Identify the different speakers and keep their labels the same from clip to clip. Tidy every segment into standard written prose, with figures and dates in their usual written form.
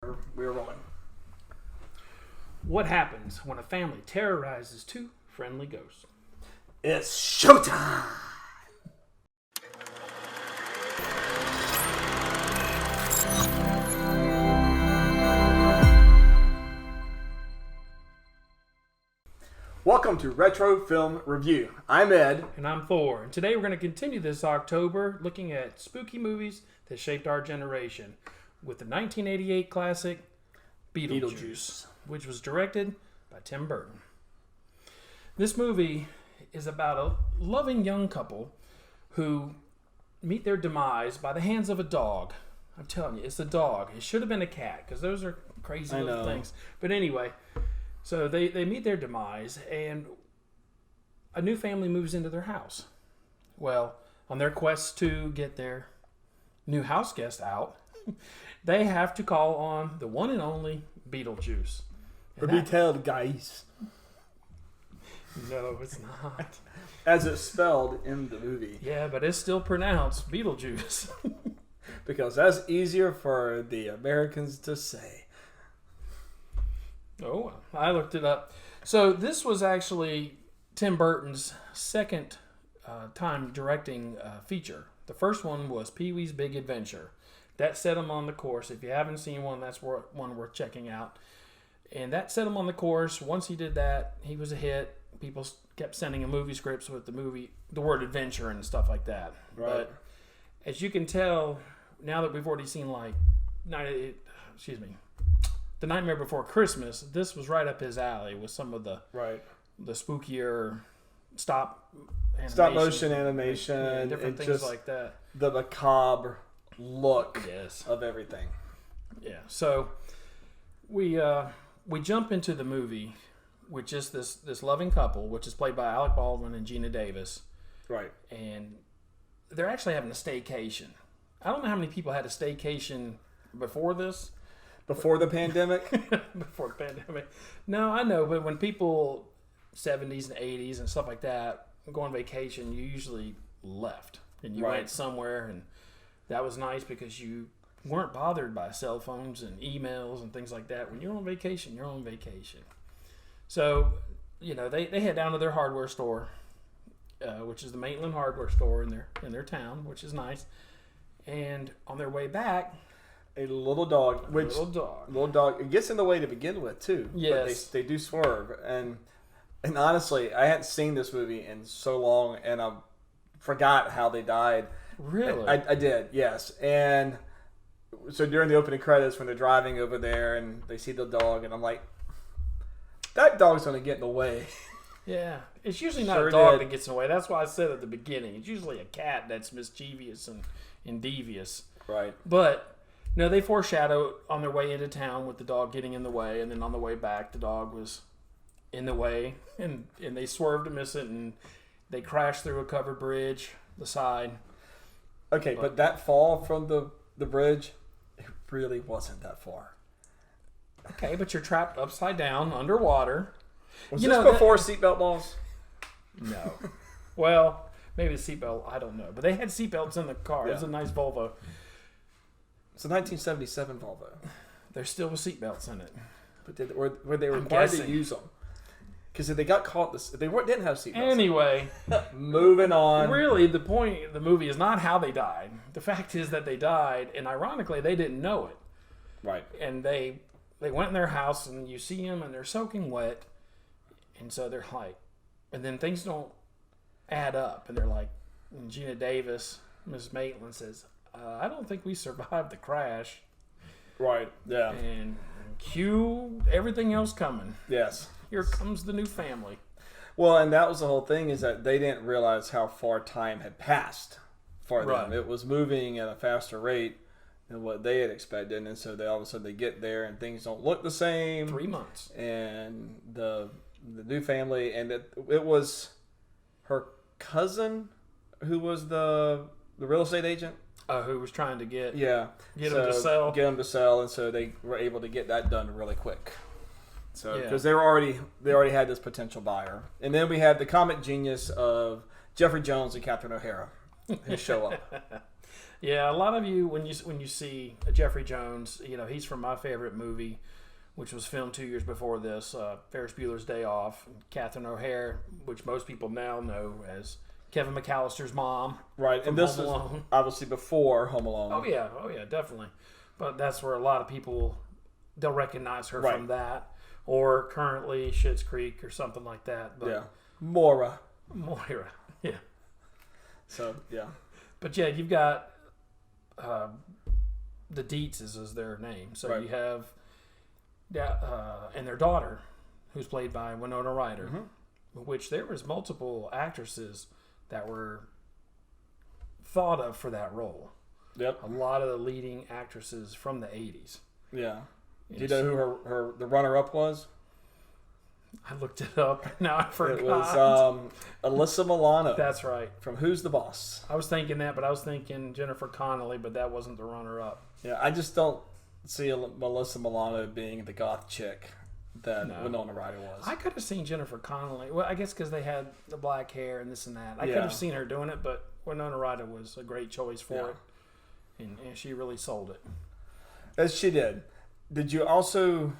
Speaker 1: We're rolling.
Speaker 2: What happens when a family terrorizes two friendly ghosts?
Speaker 1: It's showtime! Welcome to Retro Film Review. I'm Ed.
Speaker 2: And I'm Thor. And today we're going to continue this October looking at spooky movies that shaped our generation with the 1988 classic Beetlejuice, which was directed by Tim Burton. This movie is about a loving young couple who meet their demise by the hands of a dog. I'm telling you, it's a dog. It should have been a cat because those are crazy little things. But anyway, so they meet their demise and a new family moves into their house. Well, on their quest to get their new house guest out, they have to call on the one and only Beetlejuice.
Speaker 1: The detailed guys.
Speaker 2: No, it's not.
Speaker 1: As it's spelled in the movie.
Speaker 2: Yeah, but it's still pronounced Beetlejuice.
Speaker 1: Because that's easier for the Americans to say.
Speaker 2: Oh, well, I looked it up. So this was actually Tim Burton's second time directing a feature. The first one was Pee-wee's Big Adventure. That set him on the course. If you haven't seen one, that's one worth checking out. And that set him on the course. Once he did that, he was a hit. People kept sending him movie scripts with the word adventure and stuff like that.
Speaker 1: Right.
Speaker 2: But as you can tell, now that we've already seen The Nightmare Before Christmas, this was right up his alley with some of the spookier stop
Speaker 1: motion animation,
Speaker 2: different things like that.
Speaker 1: The macabre look of everything.
Speaker 2: Yeah. So we jump into the movie with just this loving couple, which is played by Alec Baldwin and Gina Davis.
Speaker 1: Right.
Speaker 2: And they're actually having a staycation. I don't know how many people had a staycation before this.
Speaker 1: Before the pandemic?
Speaker 2: Before the pandemic. No, I know, but when people 70s and 80s and stuff like that go on vacation, you usually left and you went somewhere, and that was nice because you weren't bothered by cell phones and emails and things like that. When you're on vacation, you're on vacation. So, they head down to their hardware store, which is the Maitland hardware store in their town, which is nice. And on their way back,
Speaker 1: a little dog. It gets in the way to begin with too.
Speaker 2: Yes,
Speaker 1: but they do swerve. And honestly, I hadn't seen this movie in so long, and I forgot how they died.
Speaker 2: Really?
Speaker 1: I did, yes. And so during the opening credits, when they're driving over there and they see the dog, and I'm like, that dog's going to get in the way.
Speaker 2: Yeah. It's usually not a dog that gets in the way. That's why I said at the beginning. It's usually a cat that's mischievous and devious.
Speaker 1: Right.
Speaker 2: But, no, they foreshadow on their way into town with the dog getting in the way, and then on the way back, the dog was in the way, and they swerved to miss it, and they crashed through a covered bridge, the side.
Speaker 1: Okay, but that fall from the bridge, it really wasn't that far.
Speaker 2: Okay, but you're trapped upside down, underwater.
Speaker 1: Was this before seatbelt laws?
Speaker 2: No. Well, maybe the seatbelt, I don't know. But they had seatbelts in the car. Yeah. It was a nice Volvo.
Speaker 1: It's a 1977 Volvo.
Speaker 2: There still was seatbelts in it.
Speaker 1: But were they required to use them? Because if they got caught, they didn't have seatbelts.
Speaker 2: Anyway.
Speaker 1: Moving on.
Speaker 2: Really, the point of the movie is not how they died. The fact is that they died, and ironically, they didn't know it.
Speaker 1: Right.
Speaker 2: And they went in their house, and you see them, and they're soaking wet. And so they're like, and then things don't add up. And they're like, and Gina Davis, Mrs. Maitland says, I don't think we survived the crash.
Speaker 1: Right, yeah.
Speaker 2: And cue everything else coming.
Speaker 1: Yes.
Speaker 2: Here comes the new family.
Speaker 1: Well, and that was the whole thing, is that they didn't realize how far time had passed for them. It was moving at a faster rate than what they had expected. And so all of a sudden they get there and things don't look the same.
Speaker 2: 3 months.
Speaker 1: And the new family, and it was her cousin who was the real estate agent.
Speaker 2: Who was trying to get
Speaker 1: them to sell. Get them to sell, and so they were able to get that done really quick. So because they already had this potential buyer, and then we had the comic genius of Jeffrey Jones and Catherine O'Hara who show up.
Speaker 2: Yeah, a lot of you when you see Jeffrey Jones, he's from my favorite movie, which was filmed 2 years before this, Ferris Bueller's Day Off. Catherine O'Hare, which most people now know as Kevin McAllister's mom.
Speaker 1: Right, and this is obviously before Home Alone.
Speaker 2: Oh yeah, definitely. But that's where a lot of people, they'll recognize her from that. Or currently Schitt's Creek or something like that. But
Speaker 1: yeah. Moira,
Speaker 2: yeah.
Speaker 1: So, yeah.
Speaker 2: But yeah, you've got the Dietzes is their name. So you have and their daughter, who's played by Winona Ryder, which there was multiple actresses that were thought of for that role.
Speaker 1: Yep.
Speaker 2: A lot of the leading actresses from the 80s.
Speaker 1: Yeah. Do you know who the runner-up was?
Speaker 2: I looked it up. Now I forgot.
Speaker 1: It was Alyssa Milano.
Speaker 2: That's right.
Speaker 1: From Who's the Boss?
Speaker 2: I was thinking that, but I was thinking Jennifer Connelly, but that wasn't the runner-up.
Speaker 1: Yeah, I just don't see Alyssa Milano being the goth chick that Winona Ryder was.
Speaker 2: I could have seen Jennifer Connelly. Well, I guess because they had the black hair and this and that. I could have seen her doing it, but Winona Ryder was a great choice for it. And she really sold it.
Speaker 1: As she did. Did you also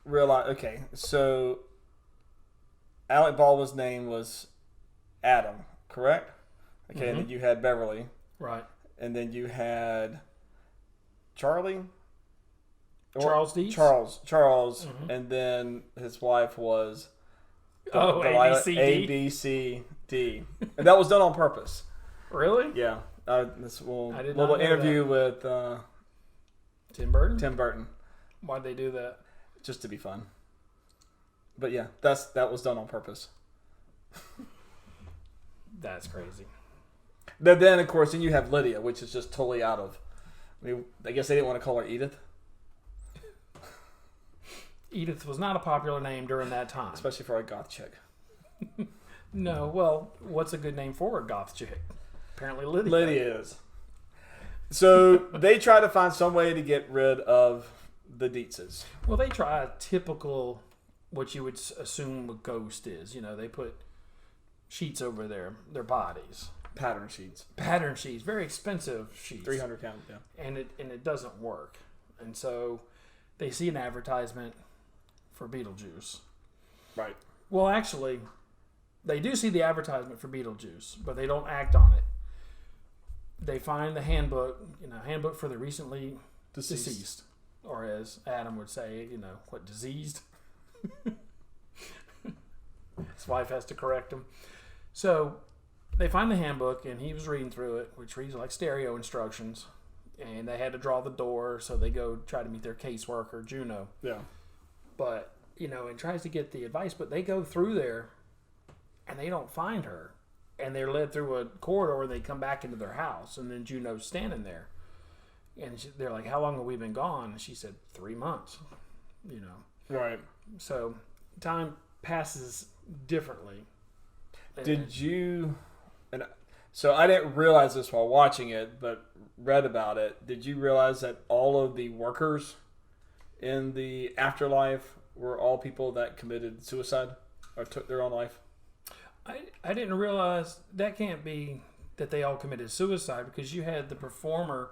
Speaker 1: realize... Okay, so Alec Baldwin's name was Adam, correct? Okay, and then you had Beverly.
Speaker 2: Right.
Speaker 1: And then you had Charlie?
Speaker 2: Charles Deese?
Speaker 1: Charles. And then his wife was... ABCD. And that was done on purpose.
Speaker 2: Really?
Speaker 1: Yeah. This little
Speaker 2: not
Speaker 1: interview with
Speaker 2: Tim Burton.
Speaker 1: Tim Burton.
Speaker 2: Why'd they do that?
Speaker 1: Just to be fun. But yeah, that was done on purpose.
Speaker 2: That's crazy.
Speaker 1: But then, of course, you have Lydia, which is just totally out of... I guess they didn't want to call her Edith.
Speaker 2: Edith was not a popular name during that time.
Speaker 1: Especially for a goth chick.
Speaker 2: No, well, what's a good name for a goth chick? Apparently Lydia.
Speaker 1: Lydia is. So they try to find some way to get rid of the Dietzes.
Speaker 2: Well, they try a typical, what you would assume a ghost is. They put sheets over their bodies.
Speaker 1: Pattern sheets.
Speaker 2: Very expensive sheets.
Speaker 1: 300 count, yeah.
Speaker 2: And it doesn't work. And so they see an advertisement for Beetlejuice.
Speaker 1: Right.
Speaker 2: Well, actually, they do see the advertisement for Beetlejuice, but they don't act on it. They find the handbook, handbook for the recently deceased. Or as Adam would say, diseased? His wife has to correct him. So they find the handbook, and he was reading through it, which reads like stereo instructions. And they had to draw the door, so they go try to meet their caseworker, Juno.
Speaker 1: Yeah.
Speaker 2: But, and tries to get the advice, but they go through there, and they don't find her. And they're led through a corridor, and they come back into their house, and then Juno's standing there. And they're like, how long have we been gone? And she said, 3 months,
Speaker 1: Right.
Speaker 2: So time passes differently.
Speaker 1: Did you... And so I didn't realize this while watching it, but read about it. Did you realize that all of the workers in the afterlife were all people that committed suicide or took their own life?
Speaker 2: I didn't realize that can't be that they all committed suicide, because you had the performer,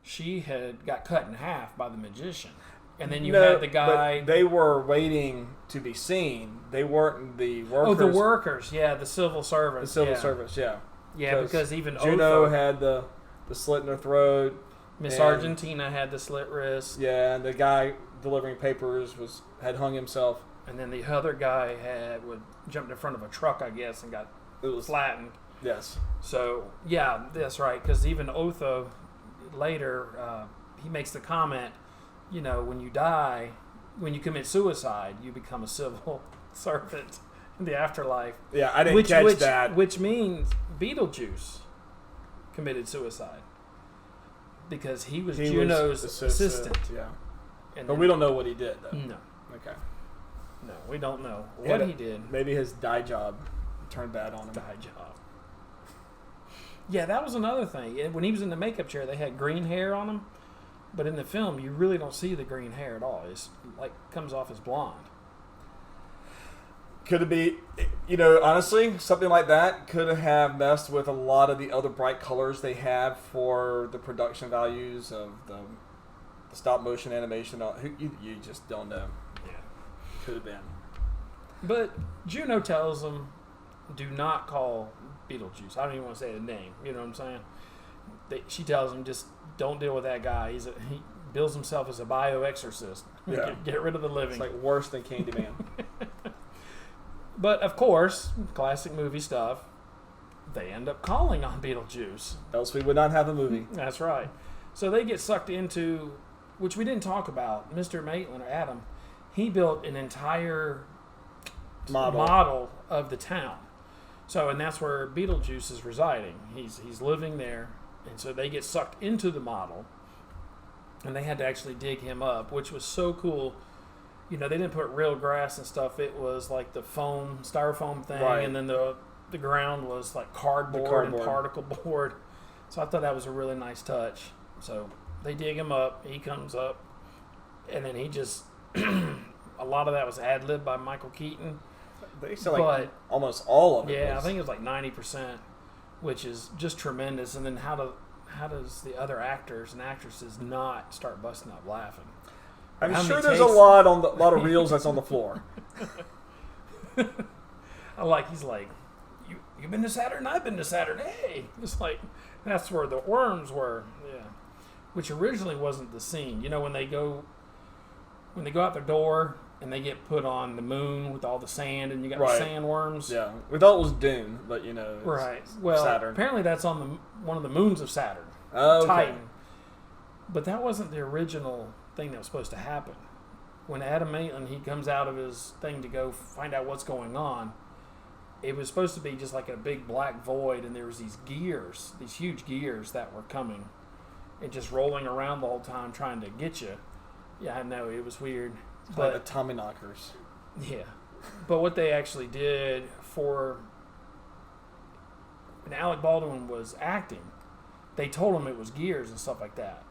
Speaker 2: she had got cut in half by the magician. And then you had the guy...
Speaker 1: But they were waiting to be seen. They weren't the workers.
Speaker 2: Oh, the workers. Yeah, the civil servants.
Speaker 1: The civil servants, yeah.
Speaker 2: Yeah, because even
Speaker 1: Juno had the slit in her throat.
Speaker 2: Miss Argentina had the slit wrist.
Speaker 1: Yeah, and the guy delivering papers had hung himself.
Speaker 2: And then the other guy jumped in front of a truck, I guess, and got flattened.
Speaker 1: Yes.
Speaker 2: So, yeah, that's right. Because even Otho, later, he makes the comment, when you die, when you commit suicide, you become a civil servant in the afterlife.
Speaker 1: Yeah, I didn't catch that.
Speaker 2: Which means Beetlejuice committed suicide. Because he was Juno's assistant.
Speaker 1: Yeah. But we don't know what he did, though.
Speaker 2: No.
Speaker 1: Okay.
Speaker 2: No, we don't know what he did.
Speaker 1: Maybe his dye job turned bad on him.
Speaker 2: Dye job. Yeah, that was another thing. When he was in the makeup chair, they had green hair on him. But in the film, you really don't see the green hair at all. It's like comes off as blonde.
Speaker 1: Could it be, honestly, something like that could have messed with a lot of the other bright colors they have for the production values of the stop motion animation. You just don't know.
Speaker 2: Yeah.
Speaker 1: Could have been.
Speaker 2: But Juno tells them, do not call Beetlejuice. I don't even want to say the name. You know what I'm saying? She tells him, just don't deal with that guy. He bills himself as a bioexorcist.
Speaker 1: Yeah.
Speaker 2: Get rid of the living.
Speaker 1: It's like worse than Candyman.
Speaker 2: But, of course, classic movie stuff, they end up calling on Beetlejuice.
Speaker 1: Else we would not have a movie.
Speaker 2: That's right. So they get sucked into, which we didn't talk about, Mr. Maitland, or Adam, he built an entire model of the town. So, and that's where Beetlejuice is residing. He's living there, and so they get sucked into the model, and they had to actually dig him up, which was so cool. They didn't put real grass and stuff. It was like the styrofoam thing,
Speaker 1: right.
Speaker 2: And then the ground was like cardboard and particle board. So I thought that was a really nice touch. So they dig him up. He comes up, and then he just a lot of that was ad-libbed by Michael Keaton.
Speaker 1: They said like almost all of it.
Speaker 2: Yeah, I think it was like 90%, which is just tremendous. And then how does the other actors and actresses not start busting up laughing?
Speaker 1: I'm sure there's a lot of reels that's on the floor.
Speaker 2: He's like, you've been to Saturn, I've been to Saturn. Hey, it's like that's where the worms were. Yeah, which originally wasn't the scene. When they go out their door and they get put on the moon with all the sand, and you got the sandworms.
Speaker 1: Yeah, we thought it was Dune, but
Speaker 2: right. Well,
Speaker 1: Saturn.
Speaker 2: Apparently that's on one of the moons of Saturn.
Speaker 1: Oh, okay.
Speaker 2: Titan. But that wasn't the original thing that was supposed to happen. When Adam Maitland, he comes out of his thing to go find out what's going on, it was supposed to be just like a big black void, and there was these huge gears that were coming and just rolling around the whole time trying to get you. Yeah, I know, it was weird.
Speaker 1: Like the Tommy knockers.
Speaker 2: Yeah. But what they actually did when Alec Baldwin was acting, they told him it was gears and stuff like that.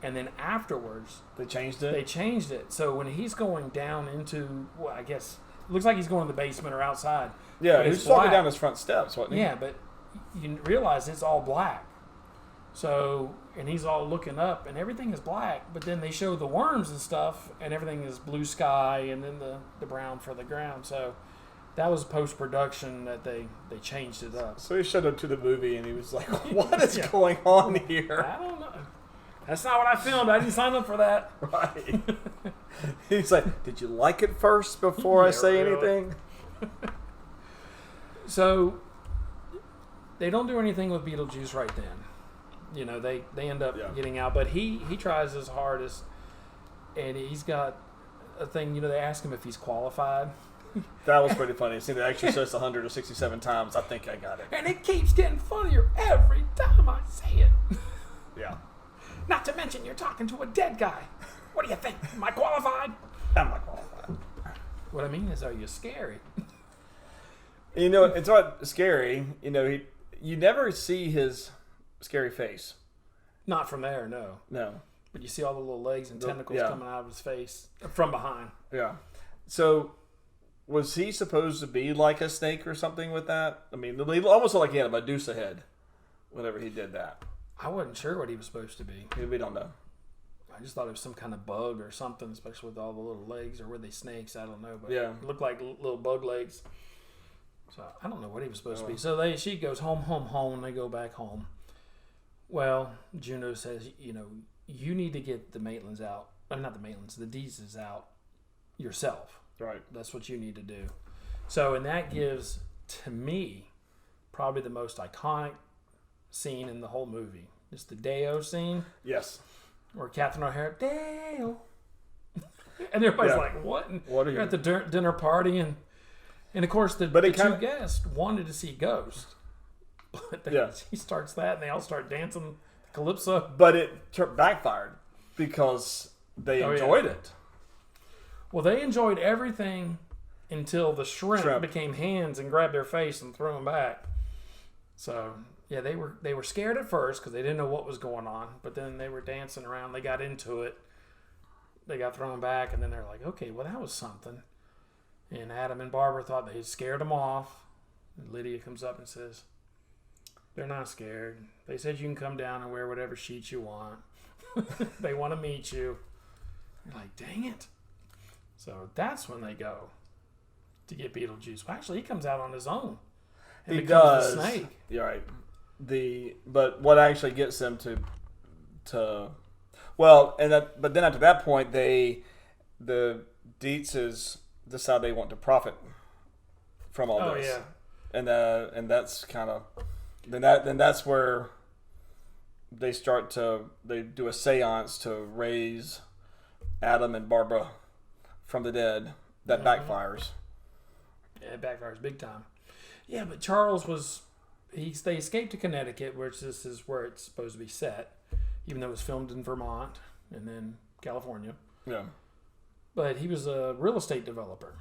Speaker 2: And then afterwards,
Speaker 1: they changed it.
Speaker 2: So when he's going down into, I guess, it looks like he's going to the basement or outside.
Speaker 1: Yeah, he was walking down his front steps, wasn't he?
Speaker 2: Yeah, but you realize it's all black. So, and he's all looking up, and everything is black. But then they show the worms and stuff, and everything is blue sky, and then the brown for the ground. So that was post-production that they changed it up.
Speaker 1: So he showed up to the movie, and he was like, what is going on here?
Speaker 2: I don't know. That's not what I filmed. I didn't sign up for that.
Speaker 1: Right. He's like, did you like it first before I say anything?
Speaker 2: So they don't do anything with Beetlejuice right then. They end up getting out. But he tries his hardest, and he's got a thing, they ask him if he's qualified.
Speaker 1: That was pretty funny. See, the Exorcist 167 times. I think I got it.
Speaker 2: And it keeps getting funnier every time I say it.
Speaker 1: Yeah.
Speaker 2: Not to mention, you're talking to a dead guy. What do you think? Am I qualified?
Speaker 1: I'm not qualified.
Speaker 2: What I mean is, are you scary?
Speaker 1: It's not scary. You never see his scary face.
Speaker 2: Not from there, no.
Speaker 1: No.
Speaker 2: But you see all the little legs and tentacles coming out of his face from behind.
Speaker 1: Yeah. So, was he supposed to be like a snake or something with that? I mean, he almost looked like he had a Medusa head whenever he did that.
Speaker 2: I wasn't sure what he was supposed to be.
Speaker 1: We don't know.
Speaker 2: I just thought it was some kind of bug or something, especially with all the little legs, or were they snakes? I don't know. But
Speaker 1: yeah,
Speaker 2: it looked like little bug legs. So I don't know what he was supposed to be. So she goes home, and they go back home. Well, Juno says, you need to get the Maitlands out. Not the Maitlands, the Deeses out yourself.
Speaker 1: Right.
Speaker 2: That's what you need to do. So, and that gives, to me, probably the most iconic scene in the whole movie. It's the Deo scene.
Speaker 1: Yes.
Speaker 2: Where Catherine O'Hara, Deo. And everybody's like, what? And
Speaker 1: what are you?
Speaker 2: You're at the dinner party, and of course the two guests wanted to see Ghost. But he starts that, and they all start dancing Calypso.
Speaker 1: But it backfired because they enjoyed it.
Speaker 2: Well, they enjoyed everything until the shrimp became hands and grabbed their face and threw them back. So, yeah, they were scared at first because they didn't know what was going on. But then they were dancing around. They got into it. They got thrown back, and then they're like, okay, well, that was something. And Adam and Barbara thought they scared them off. And Lydia comes up and says, they're not scared. They said you can come down and wear whatever sheets you want. They want to meet you. You're like, dang it. So that's when they go to get Beetlejuice. Well, actually, he comes out on his own.
Speaker 1: He does. The snake. You're right. But what actually gets them to but then after that point, the Dietzes decide they want to profit from all this. Oh yeah. And that's kind of then that's where they do a seance to raise Adam and Barbara from the dead. That backfires.
Speaker 2: Yeah, it backfires big time. Yeah, but Charles they escaped to Connecticut, which this is where it's supposed to be set, even though it was filmed in Vermont and then California.
Speaker 1: Yeah.
Speaker 2: But he was a real estate developer.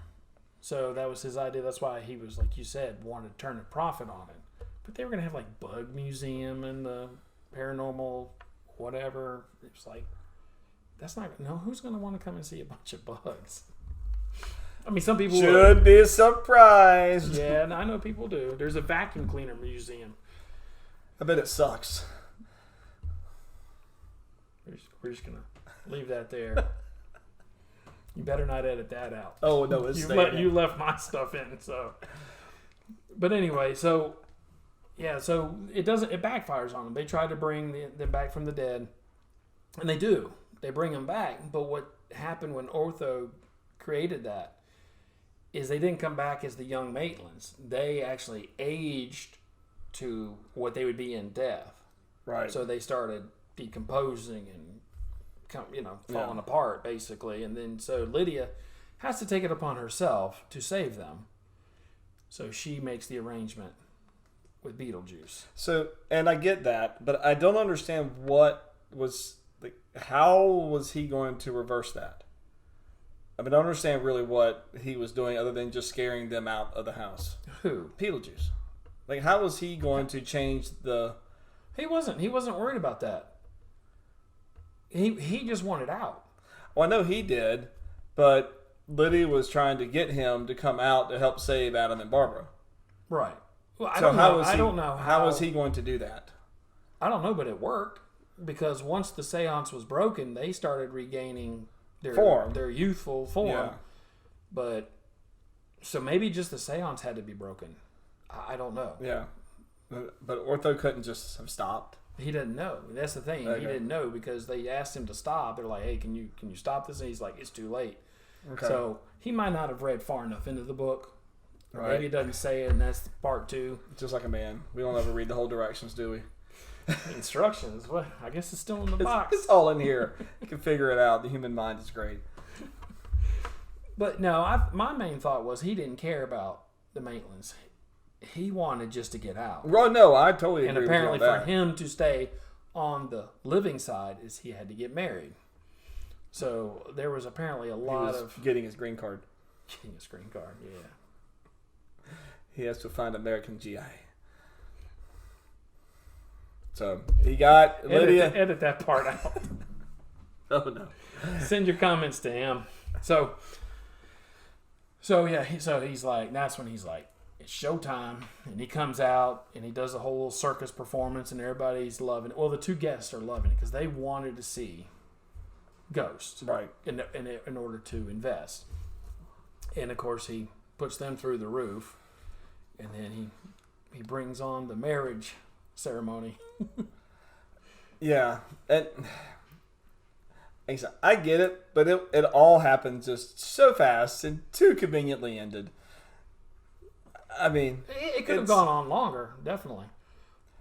Speaker 2: So that was his idea. That's why he was, like you said, wanted to turn a profit on it. But they were going to have like Bug Museum and the paranormal whatever. It was like, who's going to want to come and see a bunch of bugs? I mean, some people
Speaker 1: should be surprised.
Speaker 2: Yeah, and I know people do. There's a vacuum cleaner museum.
Speaker 1: I bet it sucks.
Speaker 2: We're just going to leave that there. You better not edit that out.
Speaker 1: Oh, no, it's
Speaker 2: you left my stuff in, so. But anyway, so it backfires on them. They try to bring them back from the dead, and they do. They bring them back, but what happened when Ortho created that is they didn't come back as the young Maitlands. They actually aged to what they would be in death.
Speaker 1: Right.
Speaker 2: So they started decomposing and falling apart, basically. And then so Lydia has to take it upon herself to save them. So she makes the arrangement with Beetlejuice.
Speaker 1: So, and I get that, but I don't understand how was he going to reverse that? I mean, I don't understand really what he was doing other than just scaring them out of the house.
Speaker 2: Who?
Speaker 1: Beetlejuice. Like, how was he going to change the...
Speaker 2: He wasn't worried about that. He just wanted out.
Speaker 1: Well, I know he did, but Lydia was trying to get him to come out to help save Adam and Barbara.
Speaker 2: Right. Well, I don't know
Speaker 1: how was he going to do that?
Speaker 2: I don't know, but it worked. Because once the seance was broken, they started regaining their youthful form. Yeah. But so maybe just the seance had to be broken. I don't know.
Speaker 1: Yeah. But Ortho couldn't just have stopped.
Speaker 2: He didn't know. That's the thing. Okay. He didn't know because they asked him to stop. They're like, "Hey, can you stop this?" And he's like, "It's too late." Okay. So he might not have read far enough into the book. Or right. Maybe it doesn't say it, and that's part 2.
Speaker 1: Just like a man. We don't ever read the whole directions, do we?
Speaker 2: Instructions. What? I guess it's still in the box.
Speaker 1: It's all in here. You can figure it out. The human mind is great.
Speaker 2: But no, my main thought was he didn't care about the Maitlands. He wanted just to get out.
Speaker 1: Well, no, I totally agree.
Speaker 2: And apparently,
Speaker 1: with you on
Speaker 2: for him to stay on the living side, is he had to get married. So there was apparently a lot of
Speaker 1: getting his green card.
Speaker 2: Getting his green card, yeah.
Speaker 1: He has to find American GI. So he got Lydia.
Speaker 2: Edit that part out.
Speaker 1: Oh no!
Speaker 2: Send your comments to him. So yeah. He's like, that's when he's like, it's showtime, and he comes out and he does a whole circus performance, and everybody's loving it. Well, the 2 guests are loving it because they wanted to see ghosts,
Speaker 1: right?
Speaker 2: In order to invest, and of course he puts them through the roof, and then he brings on the marriage ceremony.
Speaker 1: Yeah, and I get it, but it all happened just so fast and too conveniently ended. I mean,
Speaker 2: it could have gone on longer, definitely,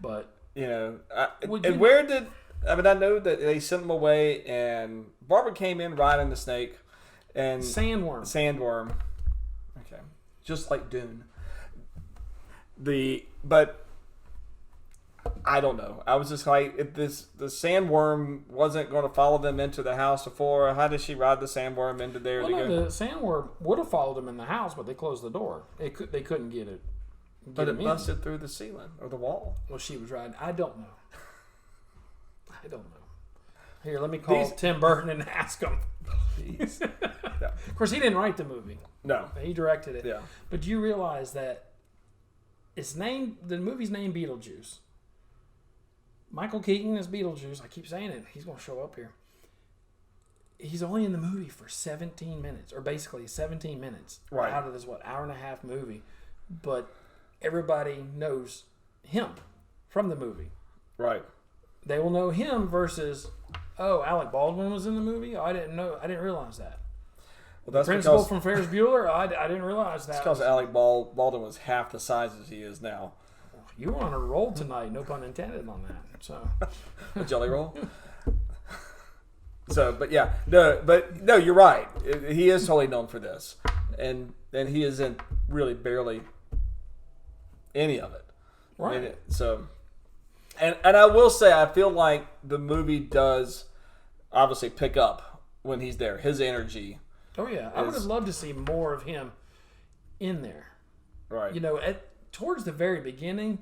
Speaker 2: but
Speaker 1: I know that they sent them away, and Barbara came in riding the snake, and sandworm. Okay, just like Dune. But I don't know. I was just like, if the sandworm wasn't going to follow them into the house before, how did she ride the sandworm into there?
Speaker 2: The sandworm would have followed them in the house, but they closed the door. They couldn't get it.
Speaker 1: But it busted through the ceiling or the wall.
Speaker 2: Well, she was riding. I don't know. Here, let me call Tim Burton and ask him.
Speaker 1: Please.
Speaker 2: Of course, he didn't write the movie.
Speaker 1: No.
Speaker 2: He directed it.
Speaker 1: Yeah.
Speaker 2: But do you realize that the movie's named Beetlejuice? Michael Keaton is Beetlejuice. I keep saying it. He's going to show up here. He's only in the movie for 17 minutes, or basically 17 minutes out of this, hour and a half movie. But everybody knows him from the movie.
Speaker 1: Right.
Speaker 2: They will know him versus, Alec Baldwin was in the movie? I didn't know. I didn't realize that. Well, that's the principal from Ferris Bueller? I didn't realize that.
Speaker 1: It's because Alec Baldwin was half the size as he is now.
Speaker 2: You were on a roll tonight, no pun intended on that. So,
Speaker 1: a jelly roll? So, but yeah. No, you're right. He is totally known for this. And he isn't really barely any of it.
Speaker 2: Right.
Speaker 1: I mean, and I will say, I feel like the movie does obviously pick up when he's there. His energy.
Speaker 2: Oh, yeah. I would have loved to see more of him in there.
Speaker 1: Right.
Speaker 2: You know, towards the very beginning,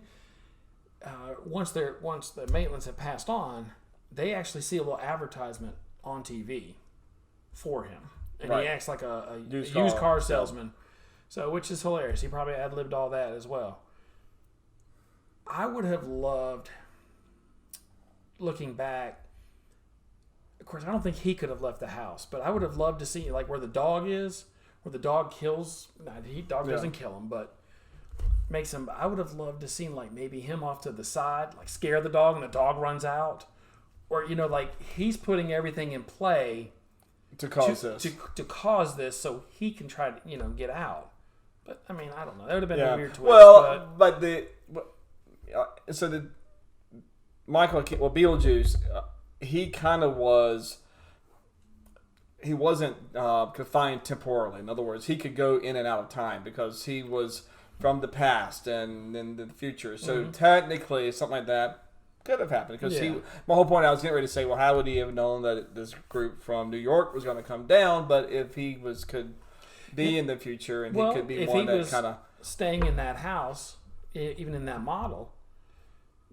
Speaker 2: once the Maitlands have passed on, they actually see a little advertisement on TV for him. And he acts like a used car salesman. So, which is hilarious. He probably ad-libbed all that as well. I would have loved, looking back, of course, I don't think he could have left the house, but I would have loved to see like where the dog is, where the dog kills. Dog doesn't kill him, but makes him. I would have loved to see like maybe him off to the side, like scare the dog, and the dog runs out, or like he's putting everything in play
Speaker 1: to cause this,
Speaker 2: so he can try to get out. But I mean, I don't know. That would have been a weird twist.
Speaker 1: Well, Beetlejuice, he kind of was. He wasn't confined temporally. In other words, he could go in and out of time because he was from the past and in the future. So technically, something like that could have happened. Because my whole point, I was getting ready to say, well, how would he have known that this group from New York was going to come down? But if he could be in the future, and he could be one that kind of
Speaker 2: staying in that house, even in that model,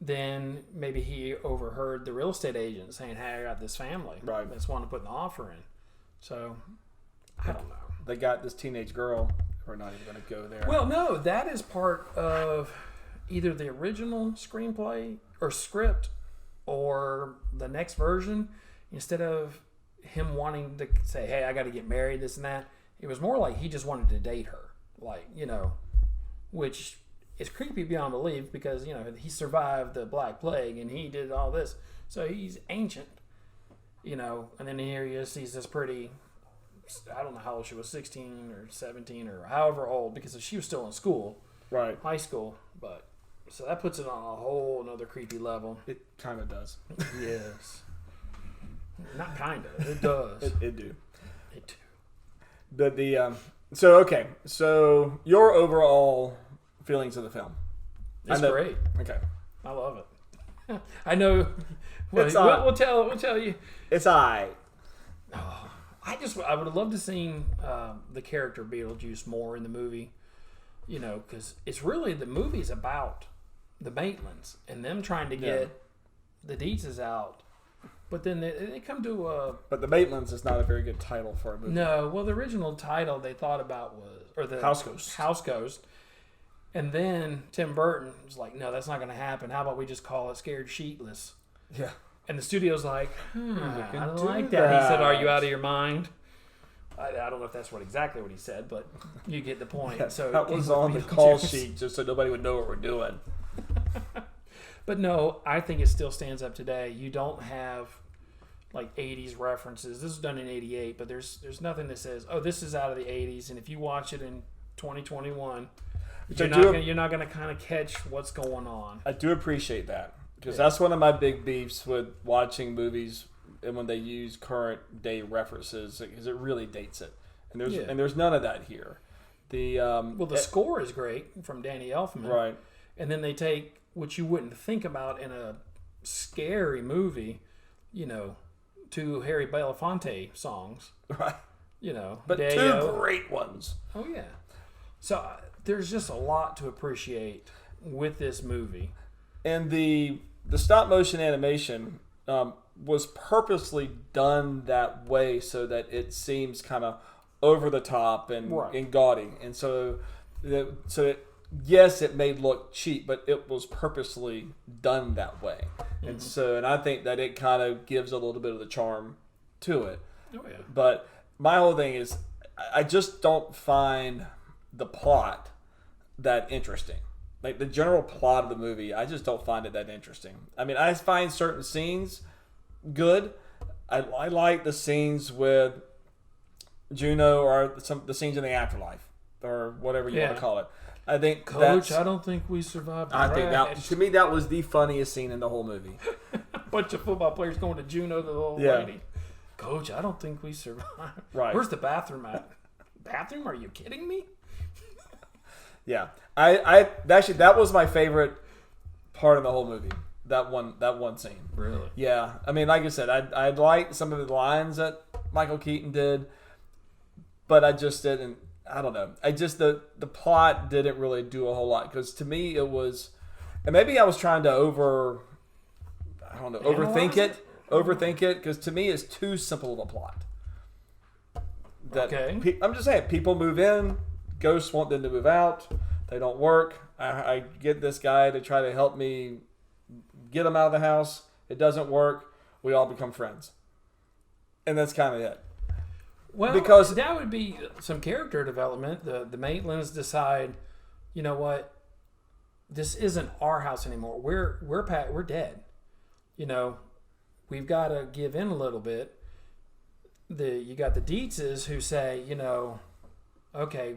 Speaker 2: then maybe he overheard the real estate agent saying, "Hey, I got this family that's wanting to put an offer in." So I don't know.
Speaker 1: They got this teenage girl. We're not even going to go there.
Speaker 2: Well, no, that is part of either the original screenplay or script or the next version. Instead of him wanting to say, "Hey, I got to get married," this and that, it was more like he just wanted to date her, which is creepy beyond belief because he survived the Black Plague and he did all this, so he's ancient, and then here he is, he's this pretty. I don't know how old she was, 16 or 17 or however old, because she was still in school, high school. But so that puts it on a whole another creepy level.
Speaker 1: It kind of does.
Speaker 2: Yes. Not kind of. It does.
Speaker 1: It do.
Speaker 2: It do.
Speaker 1: But so your overall feelings of the film?
Speaker 2: It's great.
Speaker 1: Okay.
Speaker 2: I love it. I know. We'll tell you.
Speaker 1: It's alright.
Speaker 2: Oh, I would have loved to seen the character Beetlejuice more in the movie, because it's really, the movie's about the Maitlands and them trying to get the Dietzes out. But then they come to a...
Speaker 1: But the Maitlands is not a very good title for a movie.
Speaker 2: No, well, the original title they thought about was... the House Ghost. And then Tim Burton was like, no, that's not going to happen. How about we just call it Scared Sheetless?
Speaker 1: Yeah.
Speaker 2: And the studio's like, I don't like that. He said, are you out of your mind? I don't know if that's exactly what he said, but you get the point.
Speaker 1: Yeah,
Speaker 2: so
Speaker 1: that was on the call sheet just so nobody would know what we're doing.
Speaker 2: But no, I think it still stands up today. You don't have like 80s references. This was done in 88, but there's nothing that says, oh, this is out of the 80s. And if you watch it in 2021, you're not going to kind of catch what's going on.
Speaker 1: I do appreciate that, because that's one of my big beefs with watching movies and when they use current day references, because it really dates it. And there's none of that here. The
Speaker 2: score is great from Danny Elfman.
Speaker 1: Right.
Speaker 2: And then they take what you wouldn't think about in a scary movie, two Harry Belafonte songs.
Speaker 1: Right.
Speaker 2: But
Speaker 1: Deo. Two great ones.
Speaker 2: Oh, yeah. So there's just a lot to appreciate with this movie.
Speaker 1: And the stop motion animation was purposely done that way so that it seems kind of over the top and gaudy, and yes, it may look cheap, but it was purposely done that way, and I think that it kind of gives a little bit of the charm to it.
Speaker 2: Oh yeah.
Speaker 1: But my whole thing is, I just don't find the plot that interesting. Like the general plot of the movie, I just don't find it that interesting. I mean, I find certain scenes good. I like the scenes with Juno, or the scenes in the afterlife, or whatever you want to call it. I think
Speaker 2: Coach, I don't think we survived.
Speaker 1: I think that, to me, that was the funniest scene in the whole movie.
Speaker 2: A bunch of football players going to Juno, the old lady. Coach, I don't think we survived. Right. Where's the bathroom at? Bathroom? Are you kidding me?
Speaker 1: Yeah. I actually, that was my favorite part of the whole movie. That one scene.
Speaker 2: Really?
Speaker 1: Yeah. I mean, like I said, I liked some of the lines that Michael Keaton did, but I just didn't. I don't know. The plot didn't really do a whole lot, because to me it was, and maybe I was trying to overthink it, because to me it's too simple of a plot. I'm just saying, people move in, ghosts want them to move out, they don't work. I get this guy to try to help me get them out of the house. It doesn't work. We all become friends, and that's kind of it.
Speaker 2: Well, because that would be some character development. The Maitlands decide, you know what, this isn't our house anymore. We're dead. You know, we've got to give in a little bit. You got the Dietzes who say, you know, okay,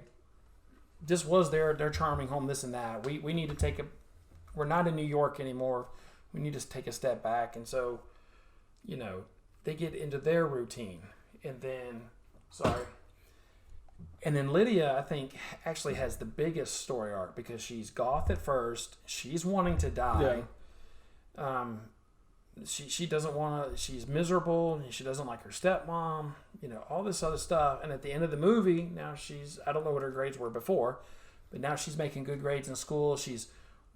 Speaker 2: this was their charming home, this and that. We need to we're not in New York anymore. We need to take a step back. And so, you know, they get into their routine. And then Lydia, I think, actually has the biggest story arc, because she's goth at first. She's wanting to die. Yeah. She doesn't want to. She's miserable. She doesn't like her stepmom. You know, all this other stuff. And at the end of the movie, now I don't know what her grades were before, but now she's making good grades in school. She's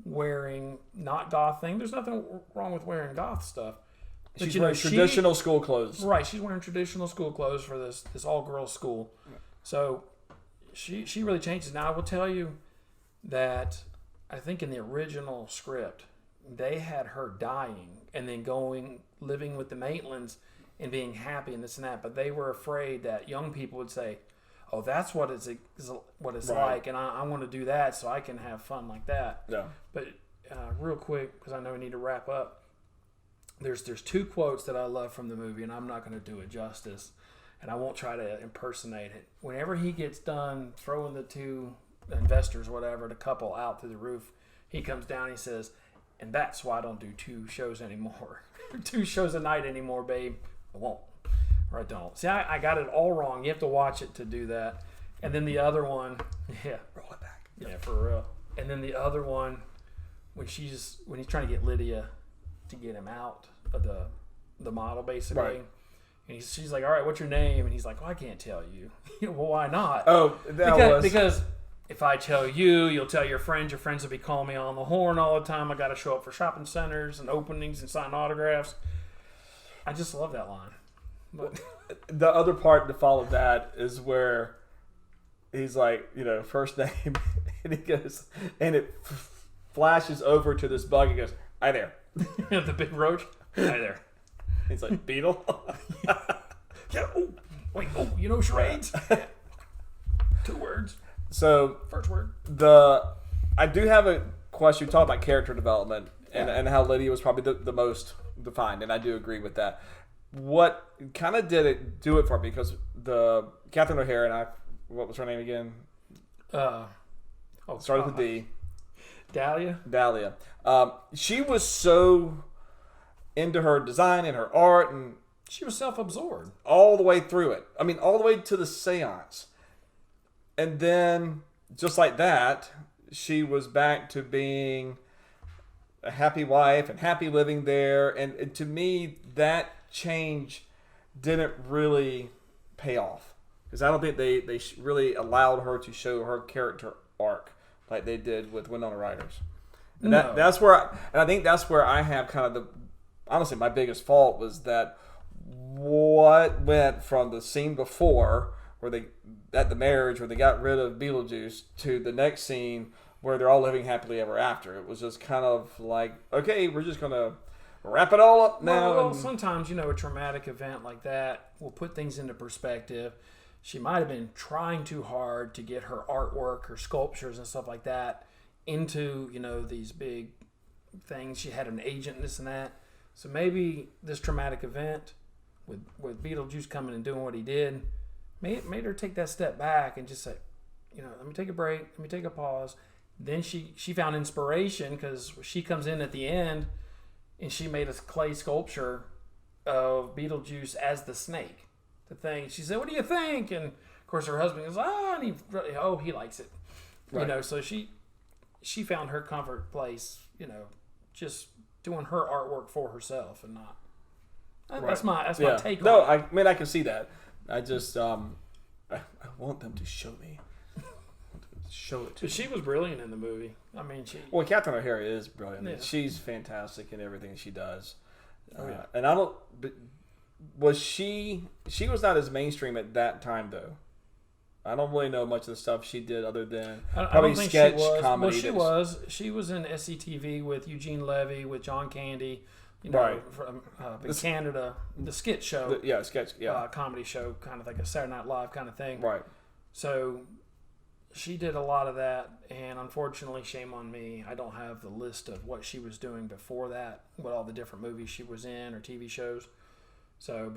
Speaker 2: wearing not goth thing. There's nothing wrong with wearing goth stuff.
Speaker 1: But, she's wearing traditional school clothes.
Speaker 2: Right, she's wearing traditional school clothes for this all-girls school. So she really changes. Now, I will tell you that I think in the original script, they had her dying and then living with the Maitlands and being happy and this and that. But they were afraid that young people would say, oh, that's what it's like, and I want to do that so I can have fun like that. Yeah. But real quick, because I know we need to wrap up, There's two quotes that I love from the movie, and I'm not going to do it justice, and I won't try to impersonate it. Whenever he gets done throwing the two investors, whatever, the couple out through the roof, he comes down and he says, and that's why I don't do 2 shows anymore. 2 shows a night anymore, babe. I won't. Or I don't. See, I got it all wrong. You have to watch it to do that. And then the other one, roll it back. Yeah, for real. And then the other one, when he's trying to get Lydia to get him out of the model, basically. Right. And she's like, all right, what's your name? And he's like, well, I can't tell you. Well, why not?
Speaker 1: Oh,
Speaker 2: because if I tell you, you'll tell your friends. Your friends will be calling me on the horn all the time. I got to show up for shopping centers and openings and sign autographs. I just love that line. But
Speaker 1: the other part to follow that is where he's like, you know, first name, and he goes, and it flashes over to this bug. He goes, hi there.
Speaker 2: The big roach. Hi there.
Speaker 1: He's like, Beetle?
Speaker 2: Yeah. Oh, wait. Oh, you know charades? 2 words.
Speaker 1: So
Speaker 2: first word.
Speaker 1: I do have a question. You talk about character development and how Lydia was probably the most defined, and I do agree with that. What kind of did it do it for me? Because the Catherine O'Hara and what was her name again? Started with D. Dahlia. She was so into her design and her art, and
Speaker 2: she was self-absorbed
Speaker 1: all the way through it. I mean, all the way to the seance. And then, just like that, she was back to being a happy wife and happy living there. And to me, that change didn't really pay off. Because I don't think they really allowed her to show her character arc like they did with Winona Ryder's. And that's where I think that's where I have kind of honestly, my biggest fault was that what went from the scene before, at the marriage where they got rid of Beetlejuice to the next scene where they're all living happily ever after. It was just kind of like, okay, we're just gonna wrap it all up now.
Speaker 2: Well, sometimes a traumatic event like that will put things into perspective. She might have been trying too hard to get her artwork, her sculptures, and stuff like that into these big things. She had an agent, this and that. So maybe this traumatic event with Beetlejuice coming and doing what he did made her take that step back and just say, let me take a break, let me take a pause. Then she found inspiration because she comes in at the end and she made a clay sculpture of Beetlejuice as the snake. The thing. She said, "What do you think?" And of course her husband goes, he likes it.
Speaker 1: Right.
Speaker 2: So she found her comfort place, just doing her artwork for herself and not. That's my take on it.
Speaker 1: I mean, I can see that. I just I want them to show me. Show it to me.
Speaker 2: She was brilliant in the movie. I mean,
Speaker 1: Catherine O'Hara is brilliant.
Speaker 2: Yeah.
Speaker 1: She's fantastic in everything she does.
Speaker 2: Oh, yeah.
Speaker 1: And I don't. Was she was not as mainstream at that time though. I don't really know much of the stuff she did other than probably sketch comedy.
Speaker 2: Well, she was in SCTV with Eugene Levy, with John Candy,
Speaker 1: right,
Speaker 2: from in Canada, the skit show. Comedy show, kind of like a Saturday Night Live kind of thing.
Speaker 1: Right.
Speaker 2: So she did a lot of that, and unfortunately, shame on me, I don't have the list of what she was doing before that, what all the different movies she was in or TV shows. So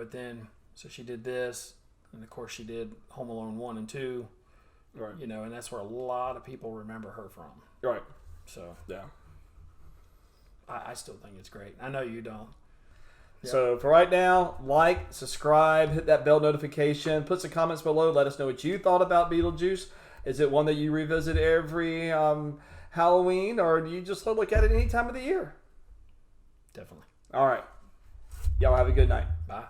Speaker 2: she did this, and of course she did Home Alone 1 and 2,
Speaker 1: right?
Speaker 2: And that's where a lot of people remember her from.
Speaker 1: Right.
Speaker 2: So
Speaker 1: yeah,
Speaker 2: I still think it's great. I know you don't. Yep.
Speaker 1: So for right now, like, subscribe, hit that bell notification, put some comments below. Let us know what you thought about Beetlejuice. Is it one that you revisit every Halloween, or do you just look at it any time of the year?
Speaker 2: Definitely.
Speaker 1: All right. Y'all have a good night.
Speaker 2: Bye.